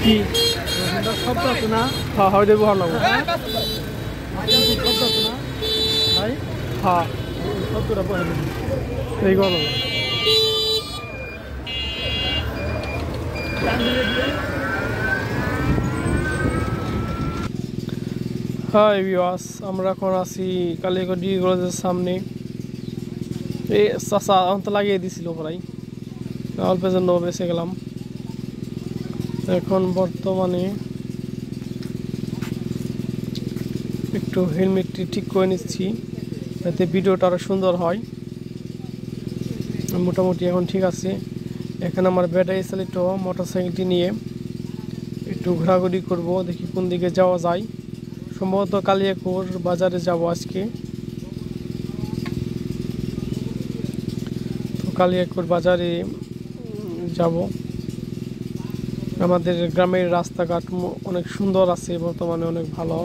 কি শব্দ আছে না? হ্যাঁ হয় দেবো ভালো লাগবে শব্দ আছে না ভাই? হ্যাঁ শব্দটা বলে এই গরম হাই ভিউয়ার্স, আমরা এখন আছি কালিয়াকৈর ডিগ্রি কলেজের সামনে। এই চাচা এখন তো লাগিয়ে দিছিল প্রায়, অল্পের জন্য বেঁচে গেলাম। এখন বর্তমানে একটু হেলমেটটি ঠিক করে নিচ্ছি যাতে ভিডিওটা আরও সুন্দর হয়। মোটামুটি এখন ঠিক আছে। এখন আমার ব্যাটারি চালিত মোটরসাইকেলটি নিয়ে একটু ঘোরাঘুরি করব, দেখি কোন দিকে যাওয়া যায়। সম্ভবত কালিয়াকৈর বাজারে যাব আজকে। তো কালিয়াকৈর বাজারে যাব। আমাদের গ্রামের রাস্তাঘাট অনেক সুন্দর আছে, বর্তমানে অনেক ভালো।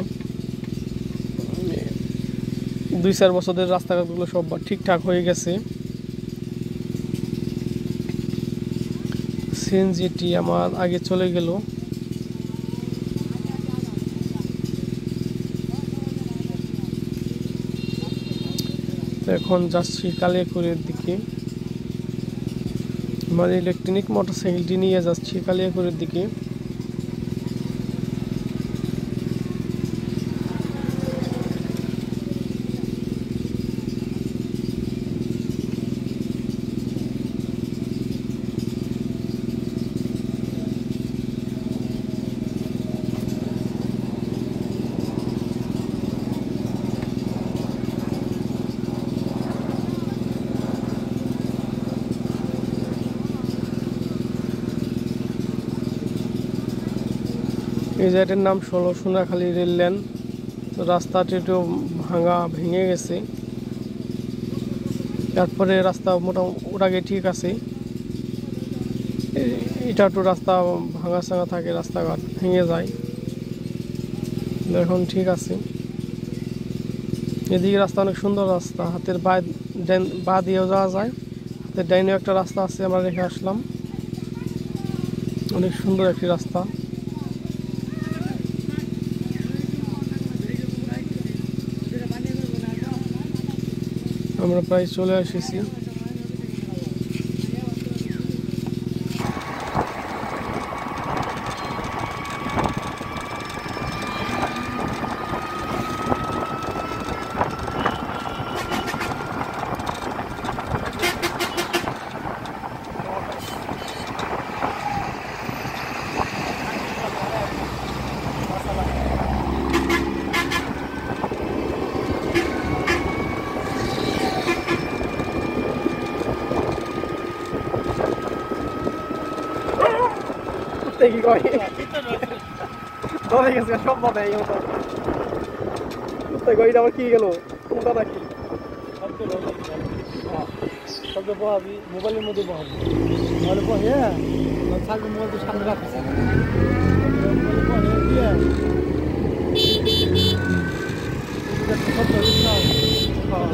2-4 বছরের রাস্তাঘাটগুলো সব ঠিকঠাক হয়ে গেছে। সিএনজিটি আমার আগে চলে গেল। এখন যাচ্ছি কালিয়াকৈরের দিকে। আমার ইলেকট্রনিক মোটরসাইকেলটি নিয়ে যাচ্ছি কালিয়াকৈরের দিকে। এই জায়গাটার নাম সোনাখালী রেল লাইন। তো রাস্তাটি একটু ভেঙে গেছে। তারপরে রাস্তা মোটামুটি আগে ঠিক আছে। এটা একটু রাস্তা ভাঙা থাকে, রাস্তাঘাট ভেঙে যায়, এখন ঠিক আছে। এদিকে রাস্তা অনেক সুন্দর রাস্তা, হাতের বা দিয়েও যাওয়া যায়। হাতের ডাইনেও একটা রাস্তা আছে, আমরা রেখে আসলাম। অনেক সুন্দর একটি রাস্তা। আমরা প্রায় চলে এসেছি। কি কয় ধরে গেছে সব বাবা, এই মতো কইটা আবার কি গেল কোনটা রাখি শব্দ বহাবি, মোবাইলের মধ্যে বহাবি। মোবাইলে বহে থাকবে, মোবাইলটা সামনে রাখিস। মোবাইলে বহে দিয়ে শব্দ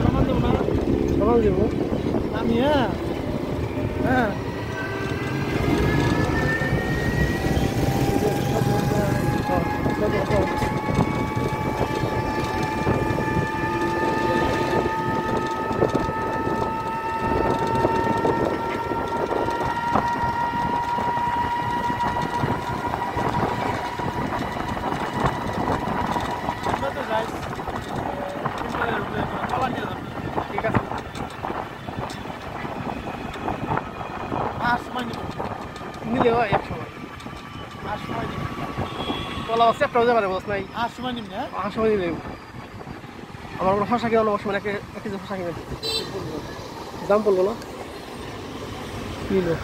সমান দেবো না, সকাল দেবো আমি। হ্যাঁ হ্যাঁ ঠিক আছে। নিলে হয় এক সময়। তোলা হচ্ছে একটা হতে পারে, বস নাই। আর সময় নিবি না? আর সময় নিলে আমার কোনো ফাঁসা কিনা সময় এক কেজি ফাঁসা কিনে দাম বলবো না কিলো।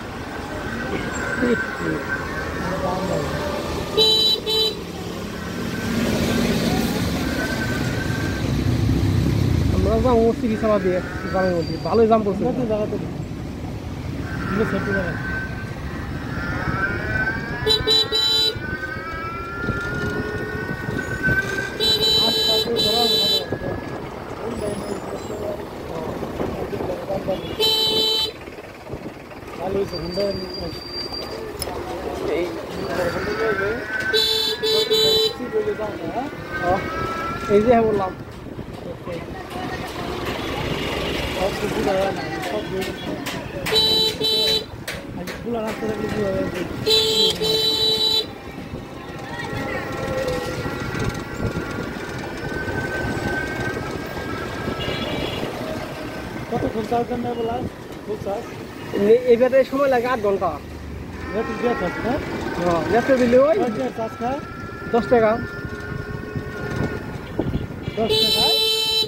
আমরা যাবো চিকিৎসা দিয়ে গ্রামের মধ্যে, ভালোই দাম করছে জায়গাতে জায়গা। ভালো হয়েছে, এই যে বললাম সব তো বুঝা যায় না, সব খোলা রাস্তা থাকলে বুঝা যায় যে কতক্ষণ চার্জ নেই বলা ফুল চার্জ এই ব্যাটারি সময় লাগে 8 ঘন্টা। ব্যাটারি দিয়ে চার্জ না হ্যাঁ ব্যাটারি দিলে ওই চার্জ না 10 টাকা। 10 টাকায়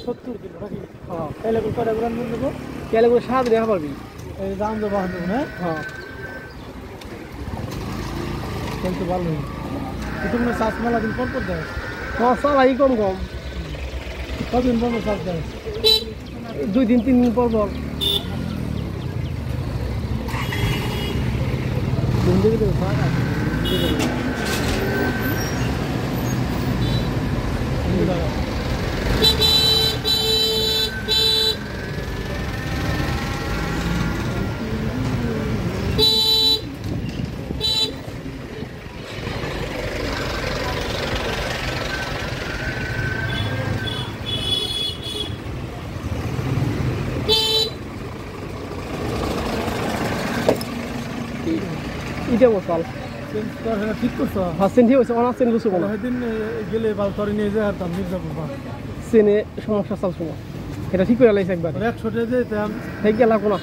70 কিলো নাকি? হ্যাঁ তাহলে কয়টা গ্রাম নিয়ে নেবো? গেলে করে সারাদিন দেখা পারবি। এই দাম দেবো দেবো না হ্যাঁ কিন্তু ভালোই কিন্তু মনে চার্জ মেলা দিন পর দেয়। হ্যাঁ চালাই কম কম কদিন পর চার্জ দেয়? 2 দিন 3 দিন পর পর। জিন্দগি তো ভাগ আছে ইটা বসাল ঠিক করছো? হাসিন ঠিক হয়েছে অনার চেন লুচু কোনো সেদিন গেলে বাল তরে নিয়ে যায় আর দাম মির্জাপুর বা চেনে সমস্যা চাল সময় এটা ঠিক করে লাইছে একবার 100 টাকা যেতাম ঠিক গেল কোনা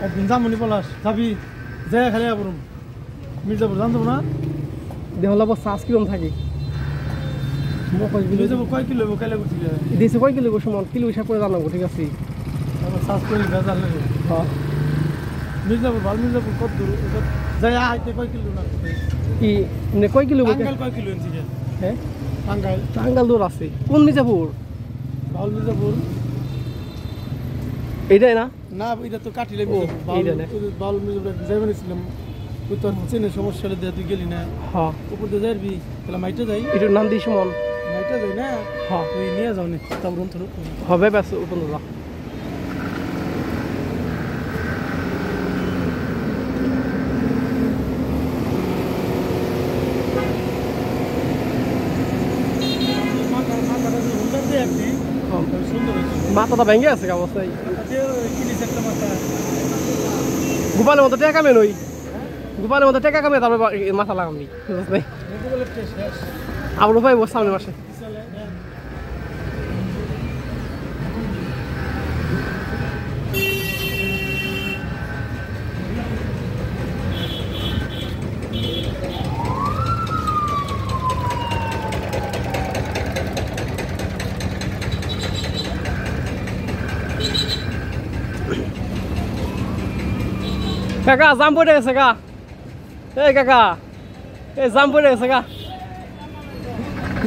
একদিন যামনি পলাশ যাবি যে খালি আবরুম মির্জাপুর জানতো না দেহলা বস চার্জ কিরম থাকে মির্জাপুর কয় কিলো কালে করছি দিয়েছে কয় কিলো সমান কিলো হিসাব করে জানাবো ঠিক আছে। আবার চার্জ করে ভেজাল লাগে হ্যাঁ মির্জাপুর ভালো মির্জাপুর কত দূর যাই আইতে কয় কিলো না কি মানে কয় কিলো টাঙ্গাইল কয় কিলো এনছি হ্যাঁ টাঙ্গাইল টাঙ্গাল দূর আছে কোন মির্জাপুর ভালো মির্জাপুর এইটাই না না এটা তো কাটিলে ও, এইটা না। ভালো মির্জাপুর যাইবে নিছিলাম ওই তোর চেনে সমস্যা হলে দিয়ে তুই গেলি না হ্যাঁ উপর দিয়ে যাবি তাহলে মাইটে যাই এটার নাম দিই সমান মাইটে যাই না হ্যাঁ তুই নিয়ে যাও নি তারপর তোর হবে ব্যাস উপর যা সুন্দর হয়েছে মাথাটা ভেঙে আছে অবস্থায় কিনিস একটা মাথা গোপালের মতো টেকা কামে নই গোপালের মতো টেকা কামে তারপরে মাথা লাগামনি আবার ভাই বস সামনে মাসে কাকা জাম পড়ে গেছে কা এই কাকা এই জাম পড়ে গেছে কা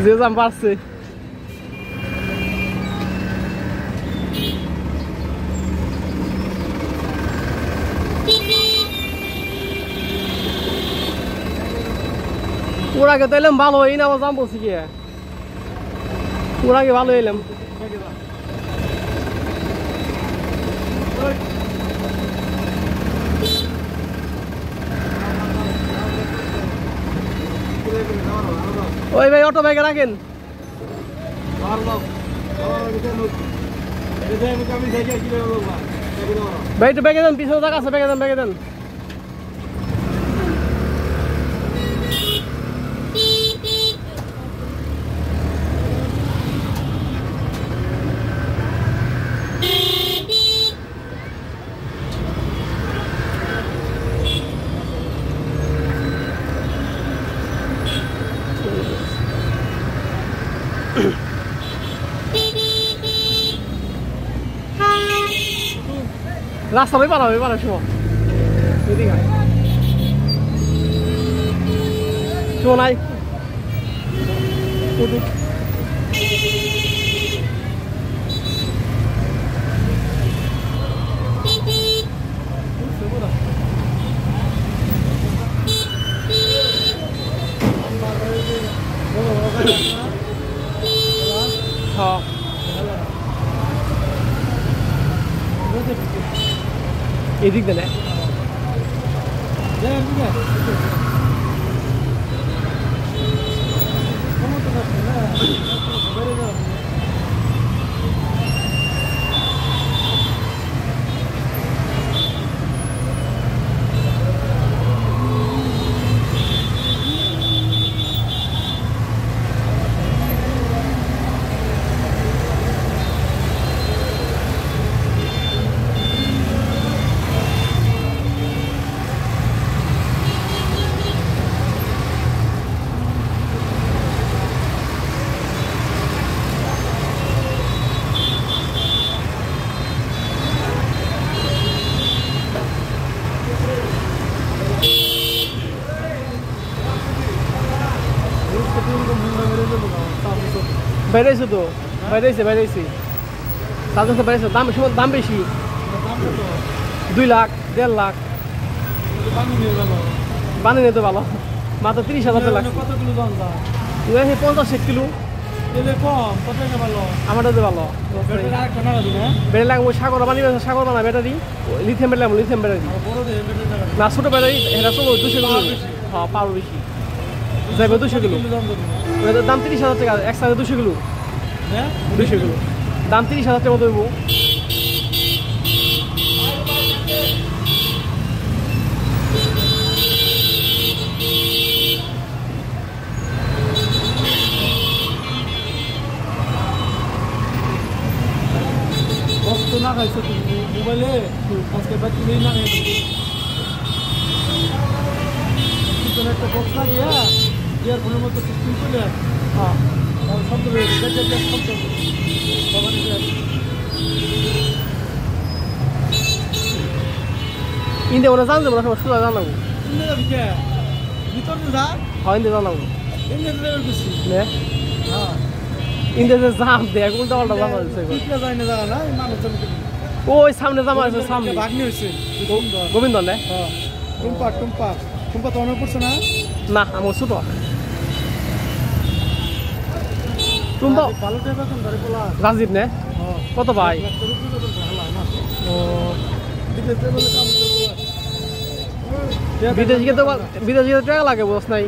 যে জাম পারছে ওর আগে তো এলাম ভালো হই না আবার জাম বলছি কি ওর আগে ভালো এলাম ওই ভাই অটো ব্যাগে রাখেন ভাই একটু ব্যাগে দেন পিছনে জায়গা আছে ব্যাগে দেন ব্যাগে দেন রাস্তা ভাই পারা হবে পারার সময় এদিকে শোনাই হ্যাঁ এদিক দেন ক্ষমতা বেড়েছে তো বেড়েছে চার্জার বেড়েছে দাম সময় দাম বেশি 2 লাখ 1.5 লাখ বানিয়ে নিতে ভালো মাত্র 30,000 লাগছে 50-60 কিলো আমারটা তো ভালো ব্যাটারি লাগবে সাগর বানা ব্যাটারি লিথিয়াম ব্যাটারি না ছোট ব্যাটারি এটা চলো 200 কিলো হ্যাঁ পাওয়ার বেশি যাইবে 200 কিলো দাম 30,000 টাকা একসাথে 200 কিলো 200 কিলো দাম 30,000 টাকা মতো হইব না খাইছো তুমি মোবাইলে আজকে ব্যাটারি না খাইছো একটা বক্স লাগিয়ে ইয়ারফোনের মতো সিস্টেম করে হ্যাঁ শব্দ শব্দ ইন্দে ওরা জানতে পারো সবাই সোজা জানাবো ভিতরে যা হ্যাঁ ইন্দে জানাবো হ্যাঁ ইন্দে যে জাম দেখ উল্টা পাল্টা জামা দিচ্ছে যায় না জানা না মানুষ ওই সামনে জামা আছে সামনে ভাগ্নি হয়েছে গোবিন্দ নে হ্যাঁ টুম্পা তো অনেক পড়ছে না না আমার ছোট টুম্পা ভালো টাকা কোন ধরে বলা রাজীব নে কত ভাই ও বিদেশিকে টাকা লাগে বস নাই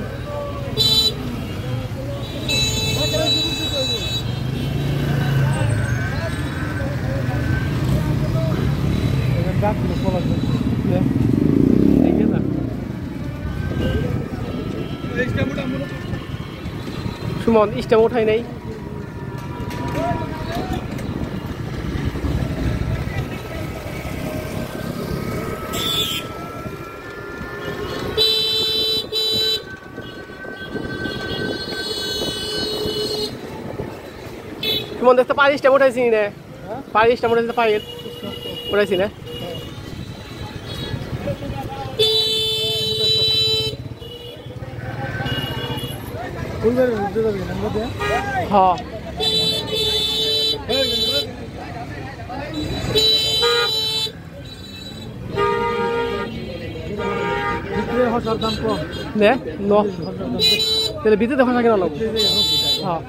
সুমন স্টেম ওঠাই নাই সুমন দেখতে পারি স্টেম উঠাইছি না পারি স্টেম উঠাইছি পারি উঠাইছি না হ্যাঁ দাম কম নে ন তাহলে ভিতরে দেখা কেন লাগবে হ্যাঁ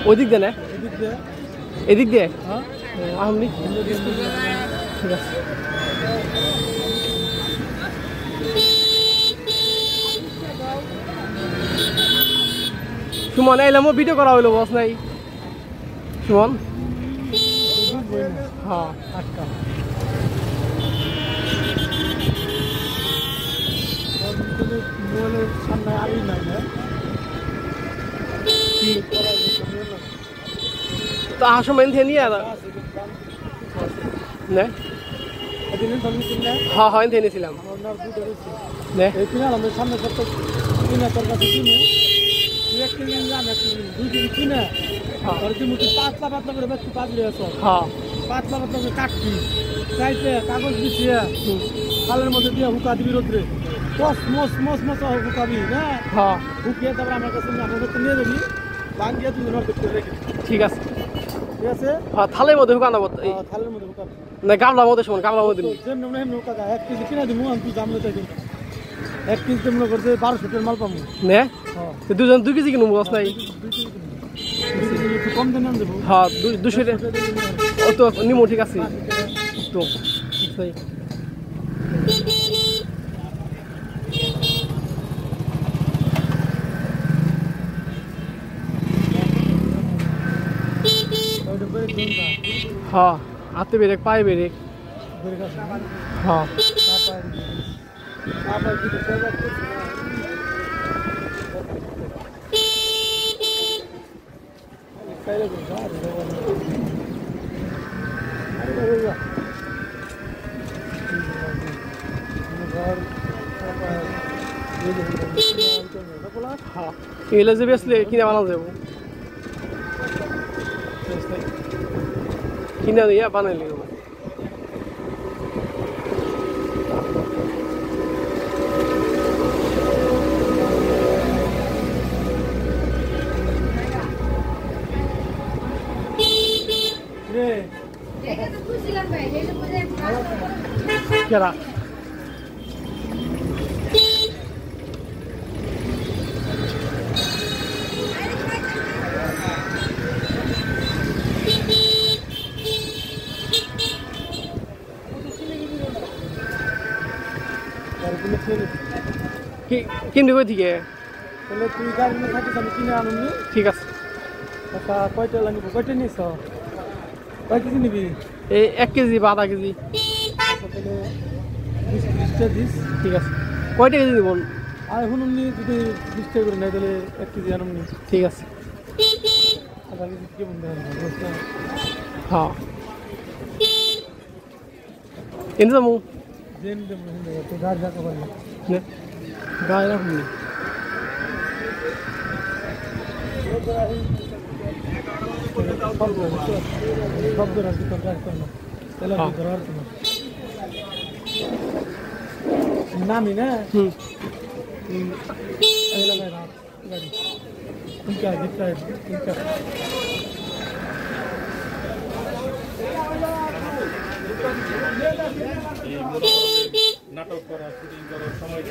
ওই দিক দিয়ে না এদিক দিয়ে আমনি ঠিক আছে সুমন এলাম ভিডিও করা হইলো বস নাই সুমন হ্যাঁ আটকা সামনে আলি নাই তো আসো মেন থেকে নিয়ে নে হ্যাঁ হয় এনেছিলাম নে আমাদের সামনে কত কিনা তোর কাছে কিনে এক কিনে নিলাম 2 কেজি কিনে আর তুই মুঠি পাতলা করে বেশি পাতলি আছো হ্যাঁ পাতলা করে কাটছি চাইতে কাগজ বিছিয়ে খালের মধ্যে দিয়ে হুকা দিবি রোদ্রে মস হুকাবি না হ্যাঁ হুকিয়ে তারপর আমার কাছে নিয়ে যাবি বাঙ্গিয়ে তুমি নট করতে রেখে ঠিক আছে ঠিক আছে হ্যাঁ থালের মধ্যে হুকানো থালের মধ্যে হুকাবি না গামলার মধ্যে শোন গামলার মধ্যে যেমন এমনি হুকা 1 কেজি কিনে দিমু আমি তুই জামলে তাই 1 কেজি মনে করতে 1200 টাকার মাল পাবো নে হ্যাঁ দুজন 2 কেজি কিনবো বস নাই কম দামে দেবো হ্যাঁ 200 ও তো নিমো ঠিক আছে তো সেই हाँ आते बेरेक पाए बेरेक हाँ हाँ ये जब असले किने बाना जाबो किने या बानाइले কেরা কিনতে কই থেকে তাহলে তুই গাড়ি নিয়ে থাকিস আমি কিনে আনুনি ঠিক আছে আচ্ছা কয়টা লাগবে কয়টা নিস কয় কেজি নিবি এই 1 কেজি বা আধা কেজি আচ্ছা তাহলে 20-30টা দিস ঠিক আছে কয়টা কেজি দিব আর এখন এমনি যদি 20টা করে নেয় তাহলে 1 কেজি আনুনি ঠিক আছে আধা কেজি কে বন্ধু বুঝতে হ্যাঁ এনে যাবো জেন দেবো তো গাড়ি রাখা পারলাম গায়ে রাখুন শব্দ রাখি তোর গাড়ি করলাম তাহলে ধরার তোমার নামি না এলাকায় রাখ গাড়ি ইনকা জিতটা ইনকা নাটক করা শুটিং করার সময়